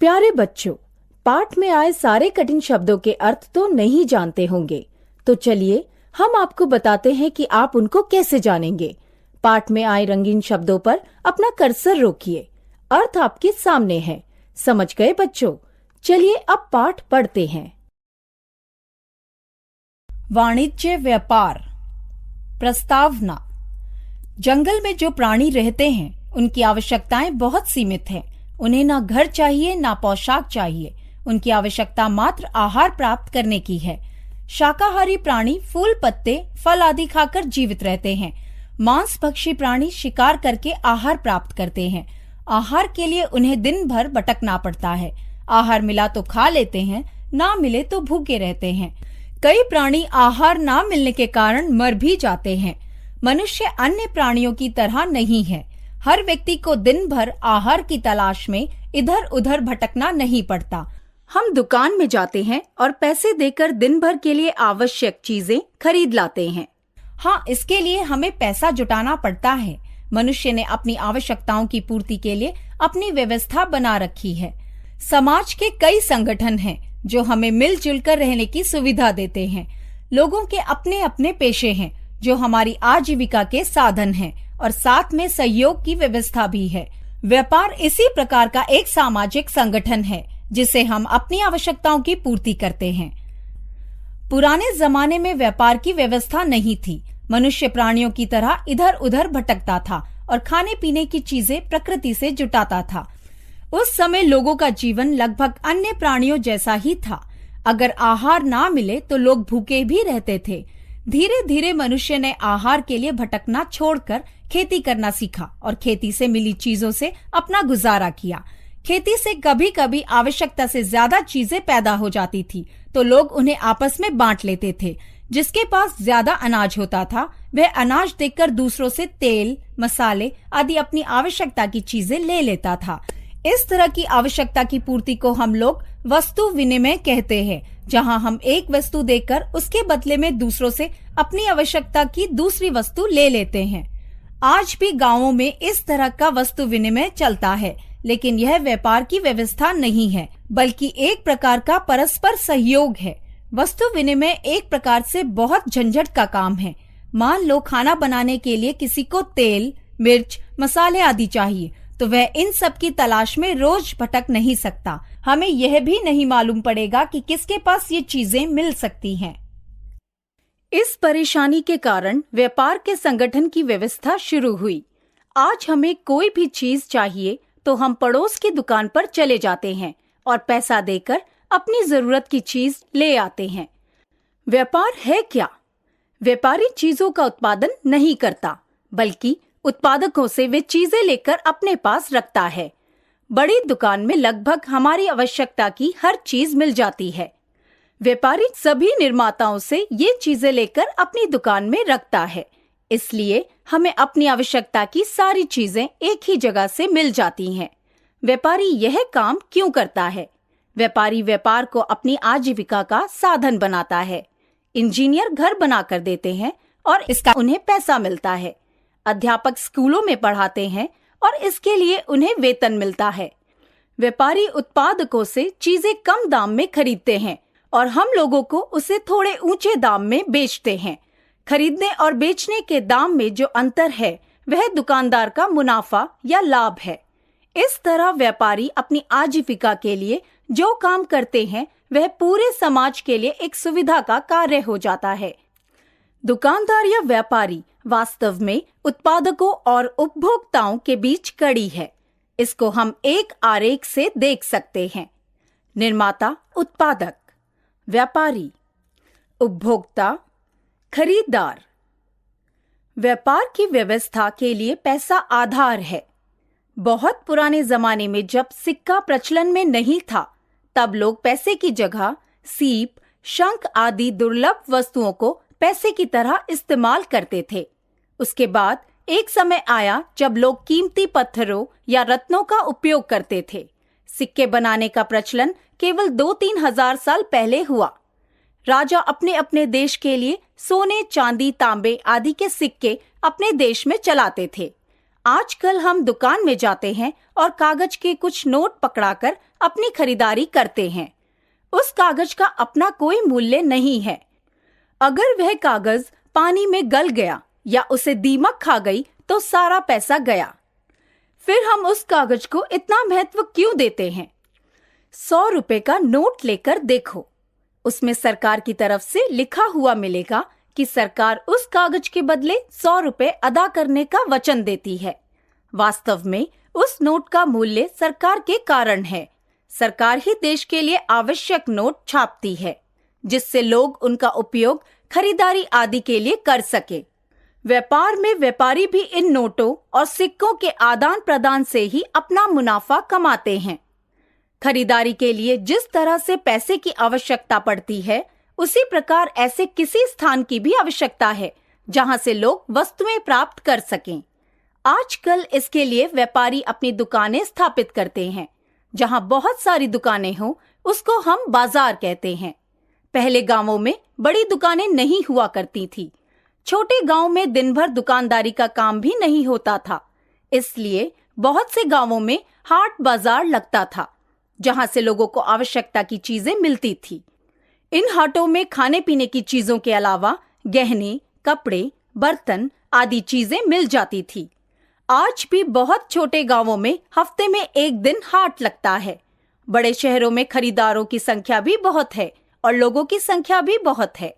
प्यारे बच्चों, पाठ में आए सारे कठिन शब्दों के अर्थ तो नहीं जानते होंगे, तो चलिए हम आपको बताते हैं कि आप उनको कैसे जानेंगे। पाठ में आए रंगीन शब्दों पर अपना कर्सर रोकिए। अर्थ आपके सामने है। समझ गए बच्चों? चलिए अब पाठ पढ़ते हैं। वाणिज्य व्यापार। प्रस्तावना। जंगल में जो प्राणी रहते हैं उनकी आवश्यकताएं बहुत सीमित हैं। उन्हें ना घर चाहिए ना पोशाक चाहिए। उनकी आवश्यकता मात्र आहार प्राप्त करने की है। शाकाहारी प्राणी फूल पत्ते फल आदि खाकर जीवित रहते हैं। मांसभक्षी प्राणी शिकार करके आहार प्राप्त करते हैं। आहार के लिए उन्हें दिन भर भटकना पड़ता है। आहार मिला तो खा लेते हैं, ना मिले तो भूखे रहते हैं। कई प्राणी आहार ना मिलने के कारण मर भी जाते हैं। मनुष्य अन्य प्राणियों की तरह नहीं है। हर व्यक्ति को दिन भर आहार की तलाश में इधर उधर भटकना नहीं पड़ता। हम दुकान में जाते हैं और पैसे देकर दिन भर के लिए आवश्यक चीजें खरीद लाते हैं। हाँ, इसके लिए हमें पैसा जुटाना पड़ता है। मनुष्य ने अपनी आवश्यकताओं की पूर्ति के लिए अपनी व्यवस्था बना रखी है। समाज के कई संगठन हैं जो हमें मिलजुल कर रहने की सुविधा देते हैं। लोगों के अपने अपने पेशे हैं जो हमारी आजीविका के साधन हैं और साथ में सहयोग की व्यवस्था भी है। व्यापार इसी प्रकार का एक सामाजिक संगठन है जिसे हम अपनी आवश्यकताओं की पूर्ति करते हैं। पुराने जमाने में व्यापार की व्यवस्था नहीं थी। मनुष्य प्राणियों की तरह इधर उधर भटकता था और खाने पीने की चीजें प्रकृति से जुटाता था। उस समय लोगों का जीवन लगभग अन्य प्राणियों जैसा ही था। अगर आहार ना मिले तो लोग भूखे भी रहते थे। धीरे धीरे मनुष्य ने आहार के लिए भटकना छोड़कर खेती करना सीखा और खेती से मिली चीजों से अपना गुजारा किया। खेती से कभी कभी आवश्यकता से ज्यादा चीजें पैदा हो जाती थी तो लोग उन्हें आपस में बांट लेते थे। जिसके पास ज्यादा अनाज होता था वह अनाज देकर दूसरों से तेल, मसाले आदि अपनी आवश्यकता की चीजें ले लेता था। इस तरह की आवश्यकता की पूर्ति को हम लोग वस्तु विनिमय कहते हैं, जहां हम एक वस्तु देकर उसके बदले में दूसरों से अपनी आवश्यकता की दूसरी वस्तु ले लेते हैं। आज भी गांवों में इस तरह का वस्तु विनिमय चलता है, लेकिन यह व्यापार की व्यवस्था नहीं है बल्कि एक प्रकार का परस्पर सहयोग है। वस्तु विनिमय एक प्रकार से बहुत झंझट का काम है। मान लो खाना बनाने के लिए किसी को तेल, मिर्च, मसाले आदि चाहिए तो वह इन सब की तलाश में रोज भटक नहीं सकता। हमें यह भी नहीं मालूम पड़ेगा कि किसके पास ये चीजें मिल सकती हैं। इस परेशानी के कारण व्यापार के संगठन की व्यवस्था शुरू हुई। आज हमें कोई भी चीज चाहिए तो हम पड़ोस की दुकान पर चले जाते हैं और पैसा देकर अपनी जरूरत की चीज ले आते हैं। व्यापार है क्या? व्यापारी चीजों का उत्पादन नहीं करता बल्कि उत्पादकों से वे चीजें लेकर अपने पास रखता है। बड़ी दुकान में लगभग हमारी आवश्यकता की हर चीज मिल जाती है। व्यापारी सभी निर्माताओं से ये चीजें लेकर अपनी दुकान में रखता है, इसलिए हमें अपनी आवश्यकता की सारी चीजें एक ही जगह से मिल जाती हैं। व्यापारी यह काम क्यों करता है? व्यापारी व्यापार को अपनी आजीविका का साधन बनाता है। इंजीनियर घर बनाकर देते हैं और इसका उन्हें पैसा मिलता है। अध्यापक स्कूलों में पढ़ाते हैं और इसके लिए उन्हें वेतन मिलता है। व्यापारी उत्पादकों से चीजें कम दाम में खरीदते हैं और हम लोगों को उसे थोड़े ऊंचे दाम में बेचते हैं। खरीदने और बेचने के दाम में जो अंतर है वह दुकानदार का मुनाफा या लाभ है। इस तरह व्यापारी अपनी आजीविका के लिए जो काम करते हैं वह पूरे समाज के लिए एक सुविधा का कार्य हो जाता है। दुकानदार या व्यापारी वास्तव में उत्पादकों और उपभोक्ताओं के बीच कड़ी है। इसको हम एक आरेख से देख सकते हैं। निर्माता, उत्पादक, व्यापारी, उपभोक्ता, खरीदार। व्यापार की व्यवस्था के लिए पैसा आधार है। बहुत पुराने जमाने में जब सिक्का प्रचलन में नहीं था तब लोग पैसे की जगह सीप, शंख आदि दुर्लभ वस्तुओं को पैसे की तरह इस्तेमाल करते थे। उसके बाद एक समय आया जब लोग कीमती पत्थरों या रत्नों का उपयोग करते थे। सिक्के बनाने का प्रचलन केवल 2-3 हजार साल पहले हुआ। राजा अपने अपने देश के लिए सोने, चांदी, तांबे आदि के सिक्के अपने देश में चलाते थे। आजकल हम दुकान में जाते हैं और कागज के कुछ नोट पकड़ाकर अपनी खरीदारी करते हैं। उस कागज का अपना कोई मूल्य नहीं है। अगर वह कागज पानी में गल गया या उसे दीमक खा गई तो सारा पैसा गया। फिर हम उस कागज को इतना महत्व क्यों देते हैं? 100 रुपए का नोट लेकर देखो, उसमें सरकार की तरफ से लिखा हुआ मिलेगा कि सरकार उस कागज के बदले 100 रुपए अदा करने का वचन देती है। वास्तव में उस नोट का मूल्य सरकार के कारण है। सरकार ही देश के लिए आवश्यक नोट छापती है, जिससे लोग उनका उपयोग खरीदारी आदि के लिए कर सके। व्यापार में व्यापारी भी इन नोटों और सिक्कों के आदान प्रदान से ही अपना मुनाफा कमाते हैं। खरीदारी के लिए जिस तरह से पैसे की आवश्यकता पड़ती है, उसी प्रकार ऐसे किसी स्थान की भी आवश्यकता है जहां से लोग वस्तुएं प्राप्त कर सकें। आजकल इसके लिए व्यापारी अपनी दुकानें स्थापित करते हैं। जहां बहुत सारी दुकानें हों, उसको हम बाजार कहते हैं। पहले गांवों में बड़ी दुकानें नहीं हुआ करती थी। छोटे गांव में दिन भर दुकानदारी का काम भी नहीं होता था, इसलिए बहुत से गांवों में हाट बाजार लगता था, जहां से लोगों को आवश्यकता की चीजें मिलती थी। इन हाटों में खाने पीने की चीजों के अलावा गहने, कपड़े, बर्तन आदि चीजें मिल जाती थी। आज भी बहुत छोटे गांवों में हफ्ते में एक दिन हाट लगता है। बड़े शहरों में खरीदारों की संख्या भी बहुत है और लोगों की संख्या भी बहुत है।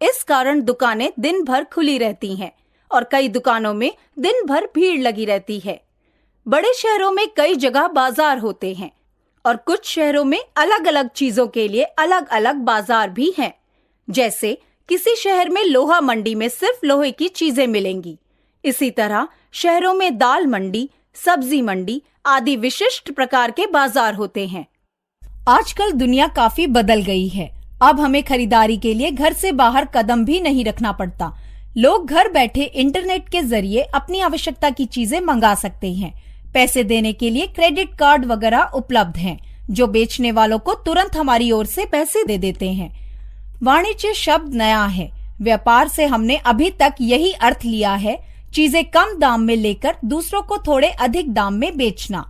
इस कारण दुकानें दिन भर खुली रहती हैं और कई दुकानों में दिन भर भीड़ लगी रहती है। बड़े शहरों में कई जगह बाजार होते हैं और कुछ शहरों में अलग अलग चीजों के लिए अलग अलग बाजार भी हैं। जैसे किसी शहर में लोहा मंडी में सिर्फ लोहे की चीजें मिलेंगी। इसी तरह शहरों में दाल मंडी, सब्जी मंडी आदि विशिष्ट प्रकार के बाजार होते हैं। आजकल दुनिया काफी बदल गई है। अब हमें खरीदारी के लिए घर से बाहर कदम भी नहीं रखना पड़ता। लोग घर बैठे इंटरनेट के जरिए अपनी आवश्यकता की चीजें मंगा सकते हैं। पैसे देने के लिए क्रेडिट कार्ड वगैरह उपलब्ध हैं, जो बेचने वालों को तुरंत हमारी ओर से पैसे दे देते हैं। वाणिज्य शब्द नया है। व्यापार से हमने अभी तक यही अर्थ लिया है, चीजें कम दाम में लेकर दूसरों को थोड़े अधिक दाम में बेचना।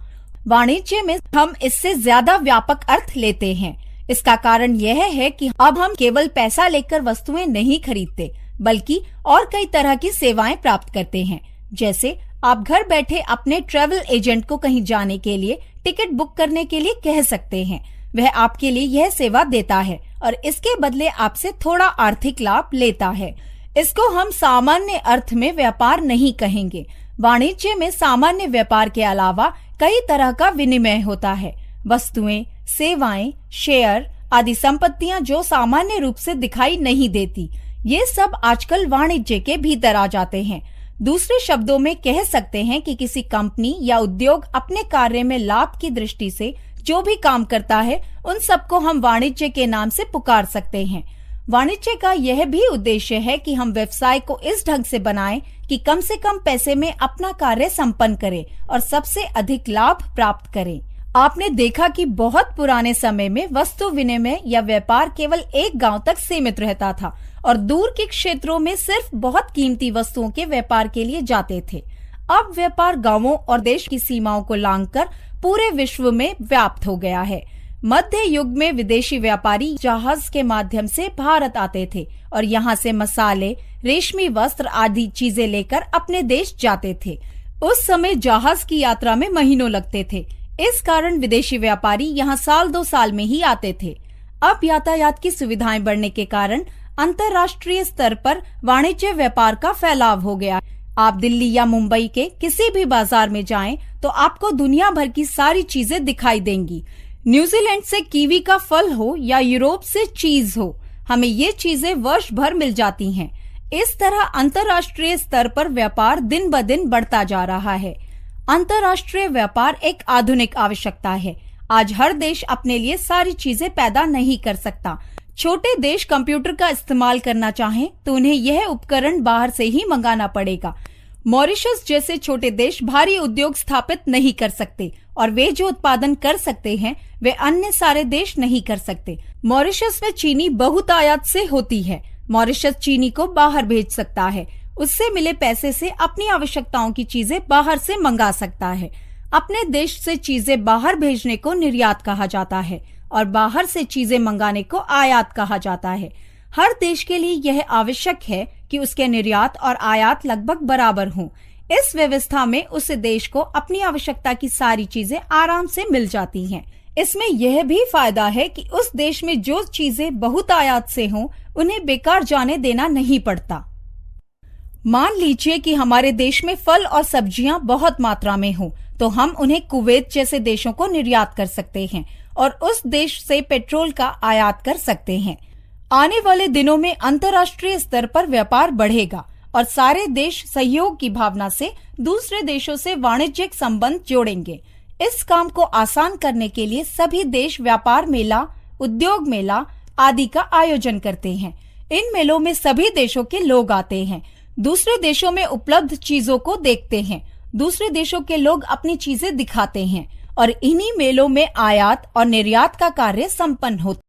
वाणिज्य में हम इससे ज्यादा व्यापक अर्थ लेते हैं। इसका कारण यह है कि अब हम केवल पैसा लेकर वस्तुएं नहीं खरीदते, बल्कि और कई तरह की सेवाएं प्राप्त करते हैं। जैसे आप घर बैठे अपने ट्रैवल एजेंट को कहीं जाने के लिए टिकट बुक करने के लिए कह सकते हैं। वह आपके लिए यह सेवा देता है और इसके बदले आपसे थोड़ा आर्थिक लाभ लेता है। इसको हम सामान्य अर्थ में व्यापार नहीं कहेंगे। वाणिज्य में सामान्य व्यापार के अलावा कई तरह का विनिमय होता है। वस्तुएं, सेवाएं, शेयर आदि संपत्तियां जो सामान्य रूप से दिखाई नहीं देती, ये सब आजकल वाणिज्य के भीतर आ जाते हैं। दूसरे शब्दों में कह सकते हैं कि किसी कंपनी या उद्योग अपने कार्य में लाभ की दृष्टि से जो भी काम करता है, उन सबको हम वाणिज्य के नाम से पुकार सकते हैं। वाणिज्य का यह भी उद्देश्य है कि हम व्यवसाय को इस ढंग से बनाएं कि कम से कम पैसे में अपना कार्य संपन्न करें और सबसे अधिक लाभ प्राप्त करें। आपने देखा कि बहुत पुराने समय में वस्तु विनिमय या व्यापार केवल एक गांव तक सीमित रहता था और दूर के क्षेत्रों में सिर्फ बहुत कीमती वस्तुओं के व्यापार के लिए जाते थे। अब व्यापार गांवों और देश की सीमाओं को लांघकर पूरे विश्व में व्याप्त हो गया है। मध्य युग में विदेशी व्यापारी जहाज के माध्यम से भारत आते थे और यहाँ से मसाले, रेशमी वस्त्र आदि चीजें लेकर अपने देश जाते थे। उस समय जहाज की यात्रा में महीनों लगते थे। इस कारण विदेशी व्यापारी यहाँ साल 2 साल में ही आते थे। अब यातायात की सुविधाएं बढ़ने के कारण अंतर्राष्ट्रीय स्तर पर वाणिज्य व्यापार का फैलाव हो गया। आप दिल्ली या मुंबई के किसी भी बाजार में जाएं तो आपको दुनिया भर की सारी चीजें दिखाई देंगी। न्यूजीलैंड से कीवी का फल हो या यूरोप से चीज हो, हमें ये चीजें वर्ष भर मिल जाती हैं। इस तरह अंतर्राष्ट्रीय स्तर पर व्यापार दिन ब दिन बढ़ता जा रहा है। अंतर्राष्ट्रीय व्यापार एक आधुनिक आवश्यकता है। आज हर देश अपने लिए सारी चीजें पैदा नहीं कर सकता। छोटे देश कंप्यूटर का इस्तेमाल करना चाहें तो उन्हें यह उपकरण बाहर से ही मंगाना पड़ेगा। मॉरिशस जैसे छोटे देश भारी उद्योग स्थापित नहीं कर सकते और वे जो उत्पादन कर सकते हैं वे अन्य सारे देश नहीं कर सकते। मॉरिशस में चीनी बहुत आयात से होती है। मॉरिशस चीनी को बाहर भेज सकता है। उससे मिले पैसे से अपनी आवश्यकताओं की चीजें बाहर से मंगा सकता है। अपने देश से चीजें बाहर भेजने को निर्यात कहा जाता है और बाहर से चीजें मंगाने को आयात कहा जाता है। हर देश के लिए यह आवश्यक है कि उसके निर्यात और आयात लगभग बराबर हों। इस व्यवस्था में उस देश को अपनी आवश्यकता की सारी चीजें आराम से मिल जाती हैं। इसमें यह भी फायदा है कि उस देश में जो चीजें बहुत आयात से हों, उन्हें बेकार जाने देना नहीं पड़ता। मान लीजिए कि हमारे देश में फल और सब्जियां बहुत मात्रा में हों, तो हम उन्हें कुवैत जैसे देशों को निर्यात कर सकते हैं और उस देश से पेट्रोल का आयात कर सकते हैं। आने वाले दिनों में अंतर्राष्ट्रीय स्तर पर व्यापार बढ़ेगा और सारे देश सहयोग की भावना से दूसरे देशों से वाणिज्यिक संबंध जोड़ेंगे। इस काम को आसान करने के लिए सभी देश व्यापार मेला, उद्योग मेला आदि का आयोजन करते हैं। इन मेलों में सभी देशों के लोग आते हैं, दूसरे देशों में उपलब्ध चीजों को देखते हैं, दूसरे देशों के लोग अपनी चीजें दिखाते हैं और इन्हीं मेलों में आयात और निर्यात का कार्य संपन्न होता है।